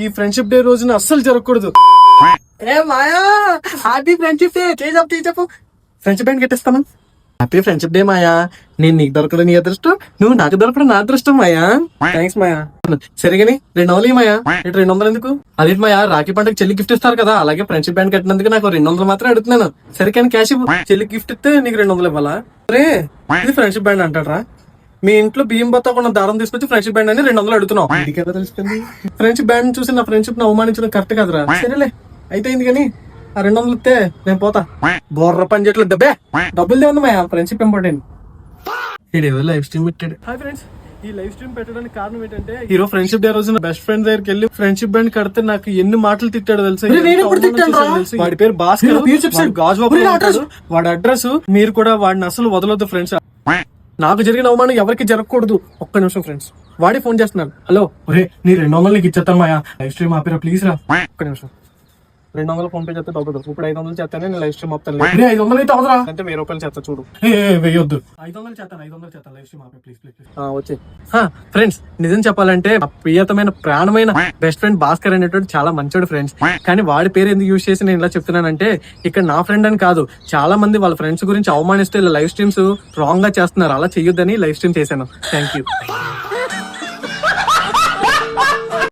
ఈ friendship day రోజున అస్సలు జరగకూడదు. ఏ మాయా, హ్యాపీ ఫ్రెండ్షిప్ డే. చెప్పు ఫ్రెండ్షిప్ బ్యాండ్ కట్టేస్తాను. Happy friendship day Maya. నేను నీకు దొరకడం నీ అదృష్టం, నువ్వు నాకు దొరకడం నా అదృష్టం మాయా. థ్యాంక్స్ మాయా. సరిగాని 200 మాయా. 200 ఎందుకు? అదే మాయా, రాఖీ పండుగ చెల్లి గిఫ్ట్ ఇస్తారు కదా, అలాగే ఫ్రెండ్షిప్ బ్యాండ్ కట్టినందుకు నాకు 200 మాత్రం అడుగుతున్నాను. సరికాని క్యాష్ చెల్లి గిఫ్ట్ ఇస్తే నీకు 200 ఇవ్వాలా? అరే ఇది ఫ్రెండ్షిప్ బ్యాండ్ అంటారా? మీ ఇంట్లో బియ్యం బత్తా కొన్న దారం తీసుకొచ్చి ఫ్రెండ్షిప్ బ్యాండ్ అని 200 అడుగుతున్నావు. ఇది కదా తెలిసిపోయింది. ఫ్రెండ్షిప్ బ్యాండ్ చూసి నా ఫ్రెండ్షిప్ ను అవమానించడం కరెక్ట్ కదరా. సరేలే అయితే అయింది కానీ ఆ 200 ఇస్తే నేను పోతా. బోర్ర పని చేయట్లేదు దబ్బే. డబ్బులు దేవన్నా మా ఫ్రెండ్షిప్ ఇంపార్టెంట్. లైవ్ స్ట్రీమ్ పెట్టాడు. హాయ్ ఫ్రెండ్స్, ఈ లైవ్ స్ట్రీమ్ పెట్టడానికి కారణం ఏంటంటే హీరో ఫ్రెండ్షిప్ డే రోజున బెస్ట్ ఫ్రెండ్ దగ్గరికి వెళ్ళి ఫ్రెండ్షిప్ బ్యాండ్ కడితే నాకు ఎన్ని మాటలు తిట్టాడు తెలుసా. వాడి పేరు భాస్కర్, గాజు. వాడి అడ్రస్ మీరు కూడా వాడిని అసలు వదలొద్దు ఫ్రెండ్స్. నాకు జరిగిన అవమానం ఎవరికి జరగకూడదు. ఒక్క నిమిషం ఫ్రెండ్స్, వాడి ఫోన్ చేస్తున్నాను. హలో ఒరే, నీ 200 నీకు ఇచ్చేస్తాను మాయా. లైవ్ స్ట్రీమ్ ఆపిరా ప్లీజ్ రా. ఒక్క నిమిషం. 200 ఫోన్ పే చేస్తే డబ్బులు. ఇప్పుడు 500 చేస్తానే నేను లైవ్ స్ట్రీమ్ ఆపుతాను. 500 అయితే అవసరా అంటే 1000 రూపాయలు చేస్తా చూడు. వేయొద్దు. 500 చేస్తాను లైవ్ స్ట్రీమ్ ఆపే ప్లీజ్ ప్లీజ్. వచ్చే ఫ్రెండ్స్, నిజం చెప్పాలంటే మా ప్రియతమైన ప్రాణమైన బెస్ట్ ఫ్రెండ్ భాస్కర్ అనేటువంటి చాలా మంచోడు ఫ్రెండ్స్. కానీ వాడి పేరు ఎందుకు యూజ్ చేసి నేను ఇలా చెప్తున్నానంటే, ఇక్కడ నా ఫ్రెండ్ అని కాదు, చాలా మంది వాళ్ళ ఫ్రెండ్స్ గురించి అవమానిస్తే ఇలా లైవ్ స్ట్రీమ్స్ రాంగ్ గా చేస్తున్నారు. అలా చెయ్యొద్దని లైవ్ స్ట్రీమ్ చేశాను. Thank you.